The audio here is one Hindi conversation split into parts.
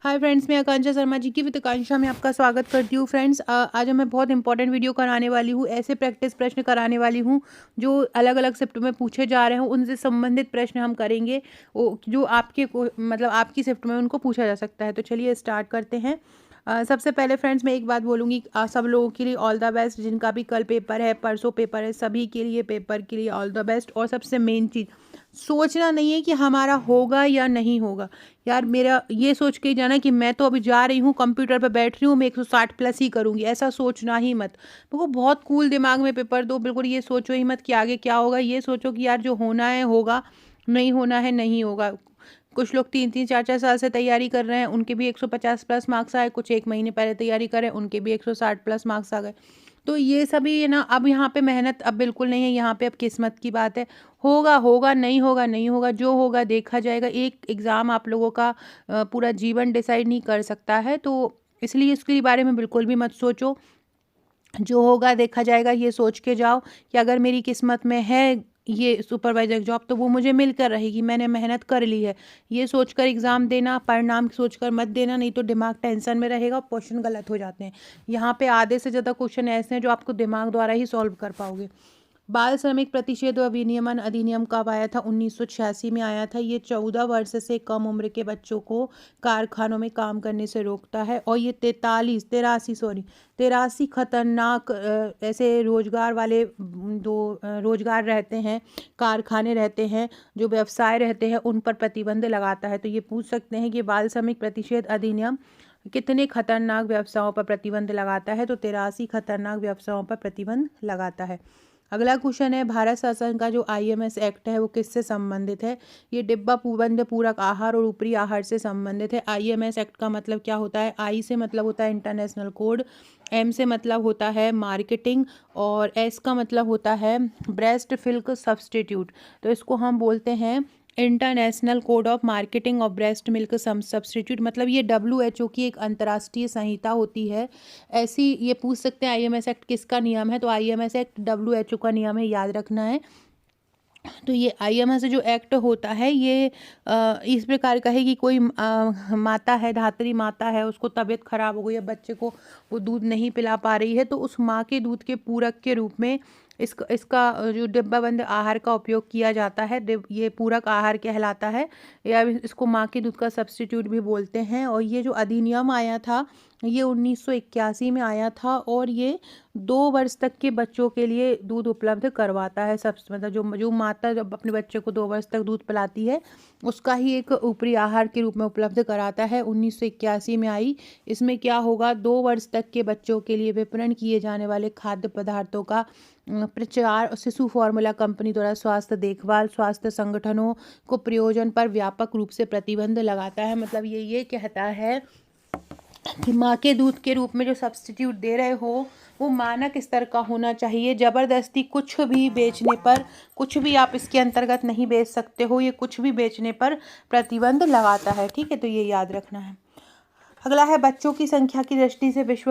हाय फ्रेंड्स, मैं आकांक्षा शर्मा जी की विद आकांक्षा में आपका स्वागत करती हूँ। फ्रेंड्स, आज मैं बहुत इंपॉर्टेंट वीडियो कराने वाली हूँ। ऐसे प्रैक्टिस प्रश्न कराने वाली हूँ जो अलग अलग शिफ्ट में पूछे जा रहे हैं, उनसे संबंधित प्रश्न हम करेंगे। वो जो आपके को मतलब आपकी शिफ्ट में उनको पूछा जा सकता है। तो चलिए स्टार्ट करते हैं। सबसे पहले फ्रेंड्स, मैं एक बात बोलूँगी, सब लोगों के लिए ऑल द बेस्ट। जिनका भी कल पेपर है, परसों पेपर है, सभी के लिए पेपर के लिए ऑल द बेस्ट। और सबसे मेन चीज़, सोचना नहीं है कि हमारा होगा या नहीं होगा। यार, मेरा ये सोच के ही जाना कि मैं तो अभी जा रही हूँ, कंप्यूटर पे बैठ रही हूँ, मैं 160 प्लस ही करूँगी, ऐसा सोचना ही मत। तो वो बहुत कूल दिमाग में पेपर दो, बिल्कुल ये सोचो ही मत कि आगे क्या होगा। ये सोचो कि यार जो होना है होगा, नहीं होना है नहीं होगा। कुछ लोग 3-3 4-4 साल से तैयारी कर रहे हैं, उनके भी 150 प्लस मार्क्स आए। कुछ 1 महीने पहले तैयारी करें, उनके भी 160 प्लस मार्क्स आ गए। तो ये सभी है ना, अब यहाँ पे मेहनत अब बिल्कुल नहीं है, यहाँ पे अब किस्मत की बात है। होगा होगा, नहीं होगा नहीं होगा, जो होगा देखा जाएगा। एक एग्ज़ाम आप लोगों का पूरा जीवन डिसाइड नहीं कर सकता है, तो इसलिए इसके बारे में बिल्कुल भी मत सोचो। जो होगा देखा जाएगा, ये सोच के जाओ कि अगर मेरी किस्मत में है ये सुपरवाइजर जॉब, तो वो मुझे मिलकर रहेगी, मैंने मेहनत कर ली है। ये सोचकर एग्ज़ाम देना, परिणाम सोचकर मत देना, नहीं तो दिमाग टेंशन में रहेगा और क्वेश्चन गलत हो जाते हैं। यहाँ पे आधे से ज़्यादा क्वेश्चन ऐसे हैं जो आपको दिमाग द्वारा ही सॉल्व कर पाओगे। बाल श्रमिक प्रतिषेध और विनियमन अधिनियम कब आया था? 1986 में आया था। ये 14 वर्ष से कम उम्र के बच्चों को कारखानों में काम करने से रोकता है। और ये 83 खतरनाक ऐसे रोजगार वाले रोजगार रहते हैं, कारखाने रहते हैं, जो व्यवसाय रहते हैं, उन पर प्रतिबंध लगाता है। तो ये पूछ सकते हैं कि बाल श्रमिक प्रतिषेध अधिनियम कितने खतरनाक व्यवसायों पर प्रतिबंध लगाता है? तो 83 खतरनाक व्यवसायों पर प्रतिबंध लगाता है। अगला क्वेश्चन है, भारत शासन का जो आईएमएस एक्ट है वो किससे संबंधित है? ये डिब्बा बंद पूरक आहार और ऊपरी आहार से संबंधित है। आईएमएस एक्ट का मतलब क्या होता है? आई से मतलब होता है इंटरनेशनल कोड, एम से मतलब होता है मार्केटिंग, और एस का मतलब होता है ब्रेस्ट मिल्क सब्सटीट्यूट। तो इसको हम बोलते हैं international code of marketing of breast milk substitute. मतलब ये WHO की एक अंतर्राष्ट्रीय संहिता होती है। ऐसी ये पूछ सकते हैं आईएमएस एक्ट किसका नियम है? तो आईएमएस एक्ट WHO का नियम है, याद रखना है। तो ये आईएमएस जो एक्ट होता है, ये इस प्रकार का है कि कोई माता है, धात्री माता है, उसको तबीयत खराब हो गई है, बच्चे को वो दूध नहीं पिला पा रही है, तो उस माँ के दूध के पूरक के रूप में इसका जो डिब्बाबंद आहार का उपयोग किया जाता है। ये पूरक आहार कहलाता है, या इसको माँ के दूध का सब्स्टिट्यूट भी बोलते हैं। और ये जो अधिनियम आया था, ये 1981 में आया था, और ये 2 वर्ष तक के बच्चों के लिए दूध उपलब्ध करवाता है। सब मतलब जो जो माता जब अपने बच्चे को 2 वर्ष तक दूध पिलाती है, उसका ही एक ऊपरी आहार के रूप में उपलब्ध कराता है। 1981 में आई। इसमें क्या होगा, 2 वर्ष तक के बच्चों के लिए विपणन किए जाने वाले खाद्य पदार्थों का प्रचार शिशु फार्मूला कंपनी द्वारा स्वास्थ्य देखभाल स्वास्थ्य संगठनों को प्रयोजन पर व्यापक रूप से प्रतिबंध लगाता है। मतलब ये कहता है कि माँ के दूध के रूप में जो सब्स्टिट्यूट दे रहे हो, वो मानक स्तर का होना चाहिए। ज़बरदस्ती कुछ भी बेचने पर, कुछ भी आप इसके अंतर्गत नहीं बेच सकते हो। ये कुछ भी बेचने पर प्रतिबंध लगाता है, ठीक है? तो ये याद रखना है। अगला है, बच्चों की संख्या की दृष्टि से विश्व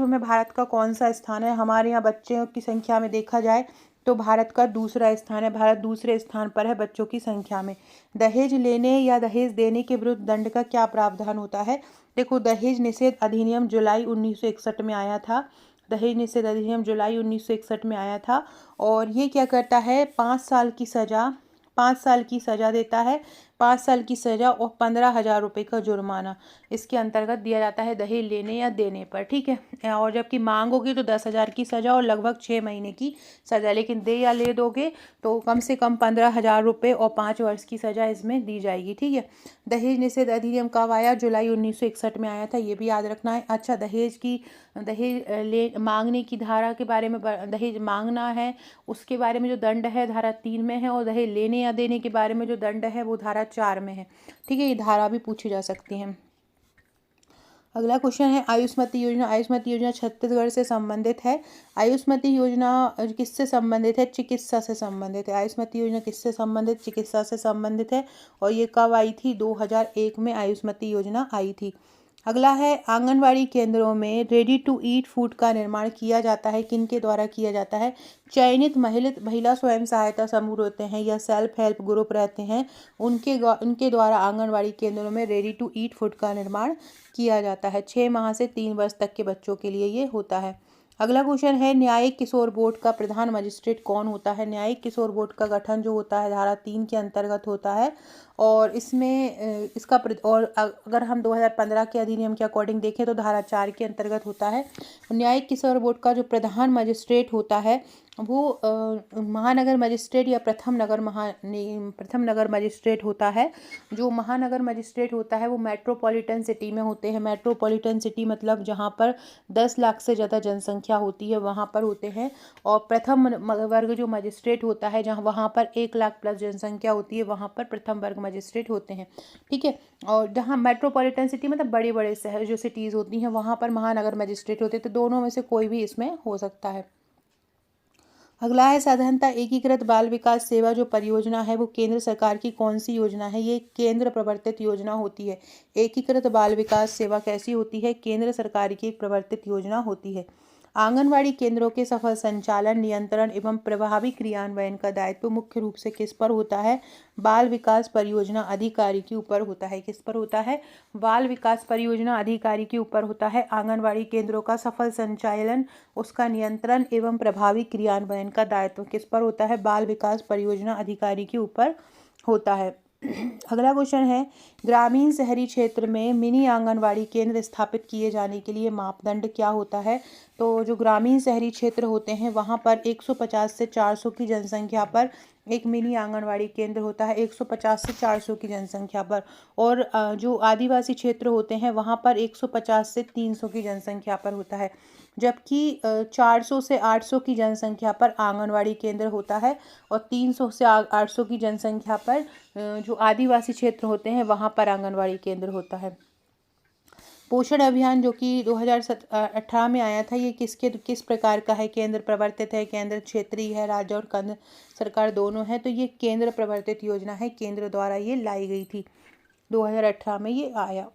में भारत का कौन सा स्थान है? हमारे यहाँ बच्चों की संख्या में देखा जाए तो भारत का दूसरा स्थान है। भारत दूसरे स्थान पर है बच्चों की संख्या में। दहेज लेने या दहेज देने के विरुद्ध दंड का क्या प्रावधान होता है? देखो, दहेज निषेध अधिनियम जुलाई 1961 में आया था। दहेज निषेध अधिनियम जुलाई 1961 में आया था। और ये क्या करता है, 5 साल की सज़ा देता है। 5 साल की सज़ा और 15,000 रुपये का जुर्माना इसके अंतर्गत दिया जाता है दहेज लेने या देने पर, ठीक है? और जबकि मांग होगी तो 10,000 की सज़ा और लगभग 6 महीने की सज़ा। लेकिन दे या ले दोगे तो कम से कम 15,000 रुपये और 5 वर्ष की सज़ा इसमें दी जाएगी, ठीक है? दहेज निषेध अधिनियम कब आया? जुलाई 1961 में आया था, ये भी याद रखना है। अच्छा, दहेज मांगने की धारा के बारे में, दहेज मांगना है उसके बारे में जो दंड है धारा 3 में है, और दहेज लेने या देने के बारे में जो दंड है वो धारा 4 में है, ठीक है? ये धारा भी पूछी जा सकती है। अगला क्वेश्चन है, आयुष्मती योजना। आयुष्मती योजना छत्तीसगढ़ से संबंधित है। आयुष्मती योजना किससे संबंधित है? चिकित्सा से संबंधित है। आयुष्मती योजना किससे संबंधित? चिकित्सा से संबंधित है। और ये कब आई थी? 2001 में आयुष्मती योजना आई थी। अगला है आंगनवाड़ी केंद्रों में रेडी टू ईट फूड का निर्माण किया जाता है, किनके द्वारा किया जाता है? चयनित महिला स्वयं सहायता समूह होते हैं या सेल्फ हेल्प ग्रुप रहते हैं, उनके द्वारा आंगनवाड़ी केंद्रों में रेडी टू ईट फूड का निर्माण किया जाता है। 6 माह से 3 वर्ष तक के बच्चों के लिए ये होता है। अगला क्वेश्चन है न्यायिक किशोर बोर्ड का प्रधान मजिस्ट्रेट कौन होता है? न्यायिक किशोर बोर्ड का गठन जो होता है धारा 3 के अंतर्गत होता है और इसमें और अगर हम 2015 के अधिनियम के अकॉर्डिंग देखें तो धारा 4 के अंतर्गत होता है। न्यायिक किशोर बोर्ड का जो प्रधान मजिस्ट्रेट होता है वो महानगर मजिस्ट्रेट या प्रथम नगर मजिस्ट्रेट होता है। जो महानगर मजिस्ट्रेट होता है वो मेट्रोपॉलिटन सिटी में होते हैं। मेट्रोपॉलिटन सिटी मतलब जहाँ पर 10 लाख से ज़्यादा जनसंख्या होती है वहाँ पर होते हैं। और प्रथम वर्ग जो मजिस्ट्रेट होता है जहाँ वहाँ पर 1 लाख प्लस जनसंख्या होती है वहाँ पर प्रथम वर्ग मजिस्ट्रेट होते हैं। ठीक है। और जहाँ मेट्रोपॉलिटन सिटी मतलब बड़े बड़े शहर जो सिटीज़ होती हैं वहाँ पर महानगर मजिस्ट्रेट होते हैं। तो दोनों में से कोई भी इसमें हो सकता है। अगला है साधारणतः एकीकृत बाल विकास सेवा जो परियोजना है वो केंद्र सरकार की कौन सी योजना है? ये केंद्र प्रवर्तित योजना होती है। एकीकृत बाल विकास सेवा कैसी होती है? केंद्र सरकार की एक प्रवर्तित योजना होती है। आंगनवाड़ी केंद्रों के सफल संचालन, नियंत्रण एवं प्रभावी क्रियान्वयन का दायित्व मुख्य रूप से किस पर होता है? बाल विकास परियोजना अधिकारी के ऊपर होता है। किस पर होता है? बाल विकास परियोजना अधिकारी के ऊपर होता है। आंगनवाड़ी केंद्रों का सफल संचालन, उसका नियंत्रण एवं प्रभावी क्रियान्वयन का दायित्व किस पर होता है? बाल विकास परियोजना अधिकारी के ऊपर होता है। अगला क्वेश्चन है ग्रामीण शहरी क्षेत्र में मिनी आंगनवाड़ी केंद्र स्थापित किए जाने के लिए मापदंड क्या होता है? तो जो ग्रामीण शहरी क्षेत्र होते हैं वहाँ पर 150 से 400 की जनसंख्या पर एक मिनी आंगनवाड़ी केंद्र होता है। 150 से 400 की जनसंख्या पर। और जो आदिवासी क्षेत्र होते हैं वहाँ पर 150 से 300 की जनसंख्या पर होता है। जबकि 400 से 800 की जनसंख्या पर आंगनवाड़ी केंद्र होता है और 300 से 800 की जनसंख्या पर जो आदिवासी क्षेत्र होते हैं वहाँ पर आंगनवाड़ी केंद्र होता है। पोषण अभियान जो कि 2018 में आया था ये किस प्रकार का है? केंद्र प्रवर्तित है, केंद्र क्षेत्रीय है, राज्य और केंद्र सरकार दोनों है। तो ये केंद्र प्रवर्तित योजना है, केंद्र द्वारा ये लाई गई थी। 2018 में ये आया।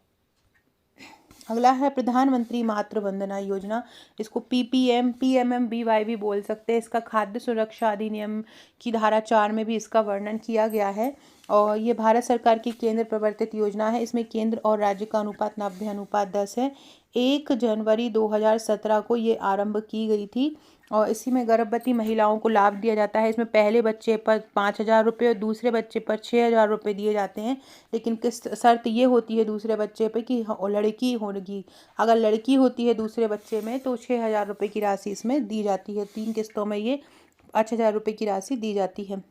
अगला है प्रधानमंत्री मातृ वंदना योजना। इसको PMMBY भी बोल सकते हैं। इसका खाद्य सुरक्षा अधिनियम की धारा 4 में भी इसका वर्णन किया गया है और ये भारत सरकार की केंद्र प्रवर्तित योजना है। इसमें केंद्र और राज्य का अनुपात 90:10 है। 1 जनवरी 2017 को ये आरंभ की गई थी और इसी में गर्भवती महिलाओं को लाभ दिया जाता है। इसमें पहले बच्चे पर 5,000 रुपये और दूसरे बच्चे पर 6,000 रुपये दिए जाते हैं। लेकिन किस शर्त ये होती है दूसरे बच्चे पे कि लड़की होगी। अगर लड़की होती है दूसरे बच्चे में तो 6,000 रुपये की राशि इसमें दी जाती है। 3 किस्तों में ये 5,000 रुपये की राशि दी जाती है।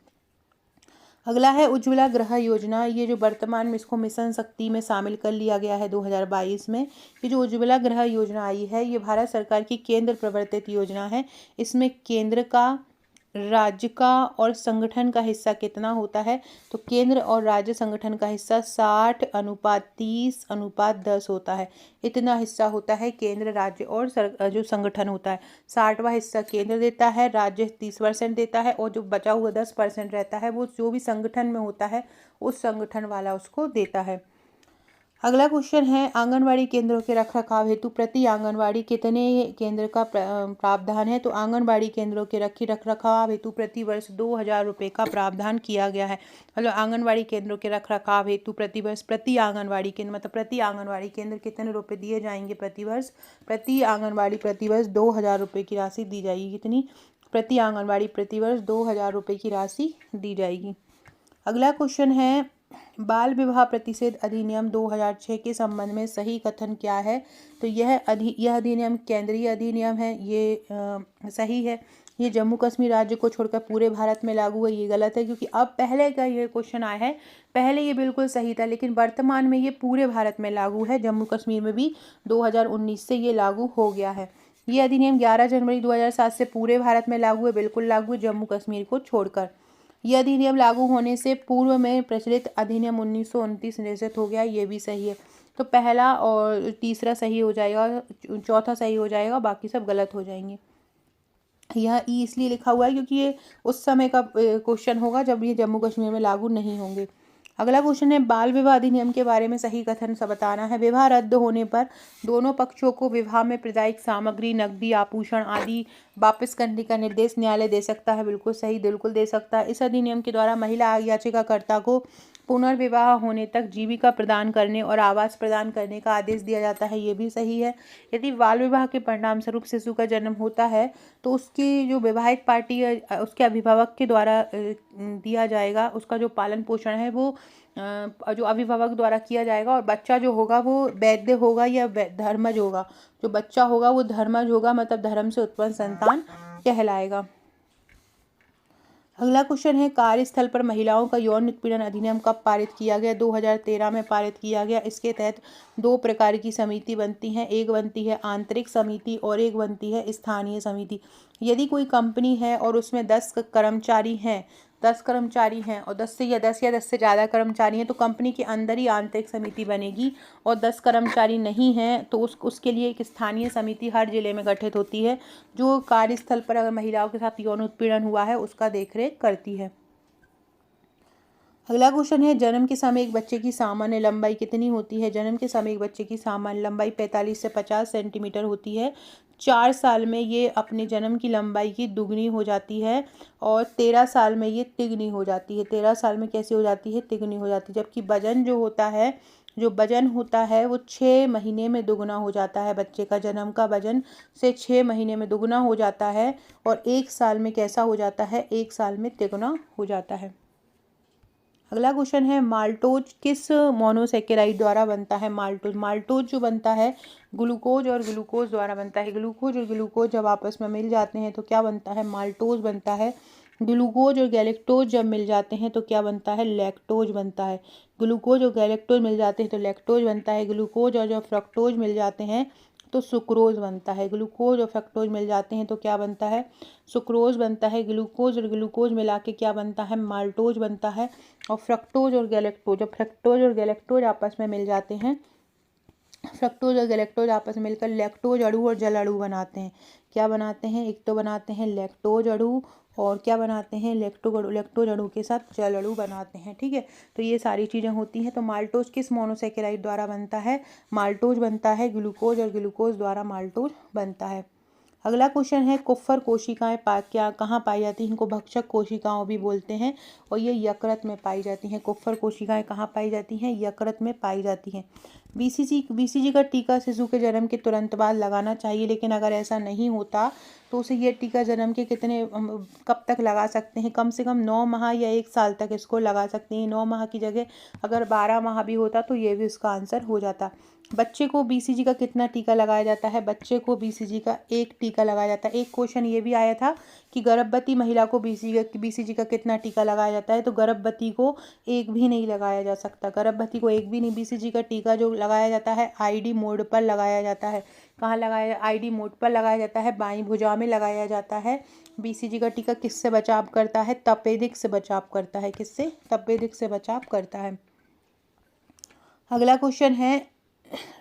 अगला है उज्ज्वला गृह योजना। ये जो वर्तमान में इसको मिशन शक्ति में शामिल कर लिया गया है 2022 में। ये जो उज्ज्वला गृह योजना आई है ये भारत सरकार की केंद्र प्रवर्तित योजना है। इसमें केंद्र का, राज्य का और संगठन का हिस्सा कितना होता है? तो केंद्र और राज्य संगठन का हिस्सा 60:30:10 होता है। इतना हिस्सा होता है केंद्र, राज्य और जो संगठन होता है। 60वां हिस्सा केंद्र देता है, राज्य 30% देता है और जो बचा हुआ 10% रहता है वो जो भी संगठन में होता है उस संगठन वाला उसको देता है। अगला क्वेश्चन है आंगनवाड़ी केंद्रों के रखरखाव हेतु प्रति आंगनवाड़ी कितने केंद्र का प्रावधान है? तो आंगनवाड़ी केंद्रों के रखरखाव हेतु प्रति वर्ष 2,000 रुपये का प्रावधान किया गया है। मतलब आंगनवाड़ी केंद्रों के रखरखाव हेतु प्रति वर्ष प्रति आंगनवाड़ी केंद्र मतलब प्रति आंगनवाड़ी केंद्र कितने रुपये दिए जाएंगे प्रति वर्ष? प्रति आंगनवाड़ी प्रति वर्ष 2,000 रुपये की राशि दी जाएगी। कितनी? प्रति आंगनवाड़ी प्रति वर्ष 2,000 रुपये की राशि दी जाएगी। अगला क्वेश्चन है बाल विवाह प्रतिषेध अधिनियम 2006 के संबंध में सही कथन क्या है? तो यह अधिनियम केंद्रीय अधिनियम है, ये सही है। ये जम्मू कश्मीर राज्य को छोड़कर पूरे भारत में लागू है, ये गलत है। क्योंकि अब पहले का ये क्वेश्चन आया है, पहले ये बिल्कुल सही था लेकिन वर्तमान में ये पूरे भारत में लागू है। जम्मू कश्मीर में भी 2019 से ये लागू हो गया है। ये अधिनियम 11 जनवरी 2007 से पूरे भारत में लागू है, बिल्कुल लागू है जम्मू कश्मीर को छोड़कर। यह अधिनियम लागू होने से पूर्व में प्रचलित अधिनियम 1929 निरसित हो गया, ये भी सही है। तो पहला और तीसरा सही हो जाएगा, चौथा सही हो जाएगा, बाकी सब गलत हो जाएंगे। यह ई इसलिए लिखा हुआ है क्योंकि ये उस समय का क्वेश्चन होगा जब ये जम्मू कश्मीर में लागू नहीं होंगे। अगला क्वेश्चन है बाल विवाह अधिनियम के बारे में सही कथन सब बताना है। विवाह रद्द होने पर दोनों पक्षों को विवाह में प्रदायिक सामग्री, नकदी, आभूषण आदि वापस करने का निर्देश न्यायालय दे सकता है। बिल्कुल सही, बिल्कुल दे सकता है। इस अधिनियम के द्वारा महिला याचिकाकर्ता को पुनर्विवाह होने तक जीविका प्रदान करने और आवास प्रदान करने का आदेश दिया जाता है। ये भी सही है। यदि बाल विवाह के परिणाम स्वरूप शिशु का जन्म होता है तो उसकी जो विवाहित पार्टी है उसके अभिभावक के द्वारा दिया जाएगा, उसका जो पालन पोषण है वो जो अभिभावक द्वारा किया जाएगा, और बच्चा जो होगा वो वैद्य होगा या धर्मज होगा। जो बच्चा होगा वो धर्मज होगा, मतलब धर्म से उत्पन्न संतान कहलाएगा। अगला क्वेश्चन है कार्यस्थल पर महिलाओं का यौन उत्पीड़न अधिनियम कब पारित किया गया? 2013 में पारित किया गया। इसके तहत दो प्रकार की समिति बनती हैं, एक बनती है आंतरिक समिति और एक बनती है स्थानीय समिति। यदि कोई कंपनी है और उसमें 10 कर्मचारी हैं, 10 कर्मचारी हैं और 10 या 10 से ज़्यादा कर्मचारी हैं तो कंपनी के अंदर ही आंतरिक समिति बनेगी, और 10 कर्मचारी नहीं हैं तो उसके लिए एक स्थानीय समिति हर जिले में गठित होती है, जो कार्यस्थल पर अगर महिलाओं के साथ यौन उत्पीड़न हुआ है उसका देखरेख करती है। अगला क्वेश्चन है जन्म के समय एक बच्चे की सामान्य लंबाई कितनी होती है? जन्म के समय एक बच्चे की सामान्य लंबाई 45 से 50 सेंटीमीटर होती है। 4 साल में ये अपने जन्म की लंबाई की दुगनी हो जाती है और 13 साल में ये तिगनी हो जाती है। 13 साल में कैसी हो जाती है? तिगनी हो जाती है। जबकि वजन जो वजन होता है वो 6 महीने में दुगना हो जाता है। बच्चे का जन्म का वजन से 6 महीने में दुगना हो जाता है, और 1 साल में कैसा हो जाता है? 1 साल में तिगुना हो जाता है। अगला क्वेश्चन है माल्टोज किस मोनोसेकेराइड द्वारा बनता है? माल्टोज जो बनता है ग्लूकोज और ग्लूकोज द्वारा बनता है। ग्लूकोज और ग्लूकोज जब आपस में मिल जाते हैं तो क्या बनता है? माल्टोज बनता है। ग्लूकोज और गैलेक्टोज जब मिल जाते हैं तो क्या बनता है? लैक्टोज बनता है। ग्लूकोज और गैलेक्टोज मिल जाते हैं तो लैक्टोज बनता है। ग्लूकोज और जब फ्रक्टोज मिल जाते हैं तो सुक्रोज बनता है। ग्लूकोज और फ्रक्टोज मिल जाते हैं तो क्या बनता है? सुक्रोज बनता है। ग्लूकोज और ग्लूकोज मिला के क्या बनता है? माल्टोज बनता है। और फ्रक्टोज और गैलेक्टोज, जब फ्रक्टोज और गैलेक्टोज आपस में मिल जाते हैं, फ्रक्टोज और गैलेक्टोज आपस में मिलकर लैक्टोज अणु और जल अणु बनाते हैं। क्या बनाते हैं? एक तो बनाते हैं लैक्टोज अणु, और क्या बनाते हैं? लैक्टोज अणु के साथ जल अणु बनाते हैं। ठीक है, तो ये सारी चीज़ें होती हैं। तो माल्टोज किस मोनोसेकेराइड द्वारा बनता है? माल्टोज बनता है। ग्लूकोज और ग्लूकोज द्वारा माल्टोज बनता है। अगला क्वेश्चन है कुफ्फर कोशिकाएं कहाँ पाई जाती हैं? इनको भक्षक कोशिकाओं भी बोलते हैं, और ये यकृत में पाई जाती हैं। कुफ्फर कोशिकाएं कहाँ पाई जाती हैं? यकृत में पाई जाती हैं। बीसीजी का टीका शिशु के जन्म के तुरंत बाद लगाना चाहिए, लेकिन अगर ऐसा नहीं होता तो उसे ये टीका जन्म के कब तक लगा सकते हैं? कम से कम 9 माह या 1 साल तक इसको लगा सकते हैं। 9 माह की जगह अगर 12 माह भी होता तो ये भी इसका आंसर हो जाता। बच्चे को बीसीजी का कितना टीका लगाया जाता है? बच्चे को बीसीजी का 1 टीका लगाया जाता है। एक क्वेश्चन ये भी आया था कि गर्भवती महिला को बीसीजी का कितना टीका लगाया जाता है? तो गर्भवती को 1 भी नहीं लगाया जा सकता। गर्भवती को 1 भी नहीं। बीसीजी का टीका जो लगाया जाता है आईडी मोड पर लगाया जाता है। कहाँ लगाया? आईडी मोड पर लगाया जाता है, बाईं भुजा में लगाया जाता है। बीसीजी का टीका किससे बचाव करता है? तपेदिक से बचाव करता है। किससे? तपेदिक से बचाव करता है। अगला क्वेश्चन है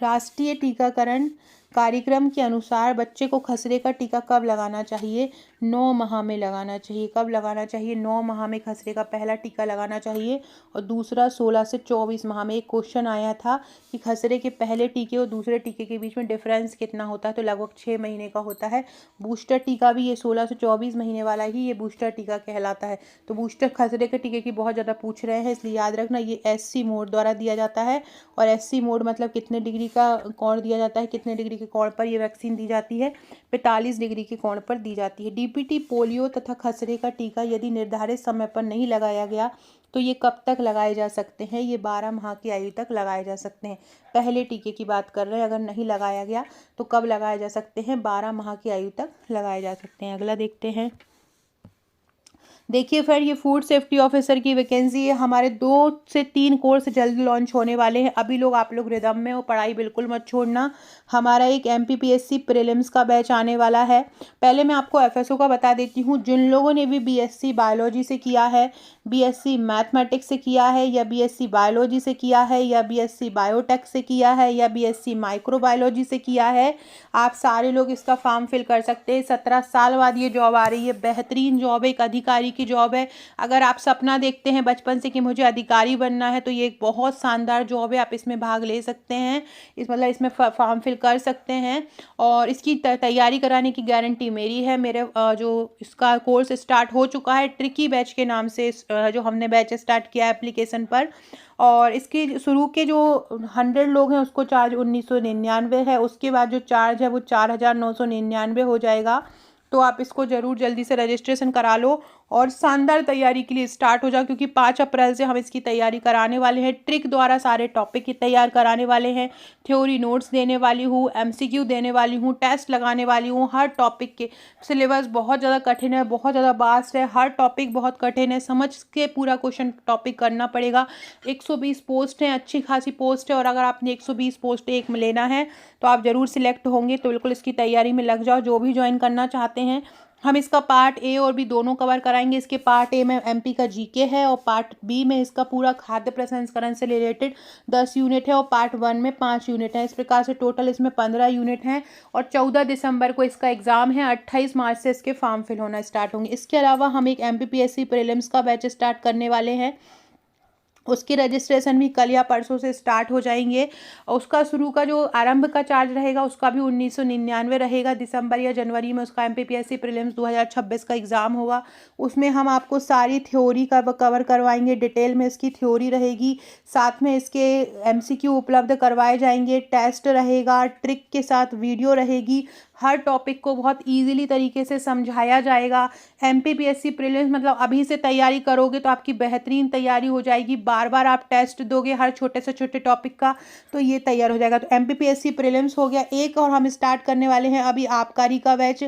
राष्ट्रीय टीकाकरण कार्यक्रम के अनुसार बच्चे को खसरे का टीका कब लगाना चाहिए? 9 माह में लगाना चाहिए। कब लगाना चाहिए? 9 माह में खसरे का पहला टीका लगाना चाहिए, और दूसरा 16 से 24 माह में। एक क्वेश्चन आया था कि खसरे के पहले टीके और दूसरे टीके के बीच में डिफरेंस कितना होता है? तो लगभग 6 महीने का होता है। बूस्टर टीका भी ये 16 से 24 महीने वाला ही ये बूस्टर टीका कहलाता है। तो बूस्टर खसरे के टीके की बहुत ज़्यादा पूछ रहे हैं, इसलिए याद रखना ये SC मोड द्वारा दिया जाता है। और SC मोड मतलब कितने डिग्री का कोण दिया जाता है? कितने डिग्री के कोण पर ये वैक्सीन दी जाती है? 45 डिग्री के कोण पर दी जाती है। DPT, पोलियो तथा खसरे का टीका यदि निर्धारित समय पर नहीं लगाया गया तो ये कब तक लगाए जा सकते हैं? ये 12 माह की आयु तक लगाए जा सकते हैं। पहले टीके की बात कर रहे हैं, अगर नहीं लगाया गया तो कब लगाए जा सकते हैं? 12 माह की आयु तक लगाए जा सकते हैं। अगला देखते हैं। देखिए फिर ये फूड सेफ्टी ऑफिसर की वैकेंसी है। हमारे 2 से 3 कोर्स जल्द लॉन्च होने वाले हैं। अभी लोग आप लोग रिदम में हो, पढ़ाई बिल्कुल मत छोड़ना। हमारा एक MPPSC प्रीलिम्स का बैच आने वाला है। पहले मैं आपको FSO का बता देती हूँ। जिन लोगों ने भी BSc बायोलॉजी से किया है, BSc मैथमेटिक्स से किया है, या BSc बायोलॉजी से किया है, या BSc बायोटेक से किया है, या BSc माइक्रोबायोलॉजी से किया है, आप सारे लोग इसका फॉर्म फिल कर सकते हैं। 17 साल बाद ये जॉब आ रही है। बेहतरीन जॉब, एक अधिकारी की जॉब है। अगर आप सपना देखते हैं बचपन से कि मुझे अधिकारी बनना है, तो ये एक बहुत शानदार जॉब है, आप इसमें भाग ले सकते हैं। मतलब इसमें फॉर्म फिल कर सकते हैं और इसकी तैयारी कराने की गारंटी मेरी है। मेरे जो इसका कोर्स स्टार्ट हो चुका है ट्रिकी बैच के नाम से, जो हमने बैच स्टार्ट किया है एप्लीकेशन पर। और इसके शुरू के जो 100 लोग हैं उसको चार्ज 1999 है, उसके बाद जो चार्ज है वो 4999 हो जाएगा। तो आप इसको ज़रूर जल्दी से रजिस्ट्रेशन करा लो और शानदार तैयारी के लिए स्टार्ट हो जाओ, क्योंकि 5 अप्रैल से हम इसकी तैयारी कराने वाले हैं। ट्रिक द्वारा सारे टॉपिक की तैयार कराने वाले हैं, थ्योरी नोट्स देने वाली हूँ, एमसीक्यू देने वाली हूँ, टेस्ट लगाने वाली हूँ। हर टॉपिक के सिलेबस बहुत ज़्यादा कठिन है, बहुत ज़्यादा वास्ट है, हर टॉपिक बहुत कठिन है, समझ के पूरा क्वेश्चन टॉपिक करना पड़ेगा। 120 पोस्ट हैं, अच्छी खासी पोस्ट है, और अगर आपने 120 पोस्ट एक में लेना है तो आप ज़रूर सिलेक्ट होंगे। तो बिल्कुल इसकी तैयारी में लग जाओ, जो भी ज्वाइन करना चाहते हैं। हम इसका पार्ट ए और बी दोनों कवर कराएंगे। इसके पार्ट ए में एमपी का जीके है और पार्ट बी में इसका पूरा खाद्य प्रसंस्करण से रिलेटेड 10 यूनिट है और पार्ट 1 में 5 यूनिट है। इस प्रकार से टोटल इसमें 15 यूनिट हैं और 14 दिसंबर को इसका एग्ज़ाम है। 28 मार्च से इसके फॉर्म फिल होना स्टार्ट होंगे। इसके अलावा हम एक एमपीपीएससी प्रीलिम्स का बैच स्टार्ट करने वाले हैं, उसकी रजिस्ट्रेशन भी कल या परसों से स्टार्ट हो जाएंगे। और उसका शुरू का जो आरंभ का चार्ज रहेगा उसका भी 1999 रहेगा। दिसंबर या जनवरी में उसका एमपीपीएससी प्रीलिम्स 2026 का एग्ज़ाम होगा। उसमें हम आपको सारी थ्योरी का कवर करवाएंगे, डिटेल में इसकी थ्योरी रहेगी, साथ में इसके एमसीक्यू उपलब्ध करवाए जाएंगे, टेस्ट रहेगा, ट्रिक के साथ वीडियो रहेगी। हर टॉपिक को बहुत इजीली तरीके से समझाया जाएगा। एमपीपीएससी प्रीलिम्स मतलब अभी से तैयारी करोगे तो आपकी बेहतरीन तैयारी हो जाएगी। बार बार आप टेस्ट दोगे हर छोटे से छोटे टॉपिक का, तो ये तैयार हो जाएगा। तो एमपीपीएससी प्रीलिम्स हो गया एक, और हम स्टार्ट करने वाले हैं अभी आबकारी का बैच।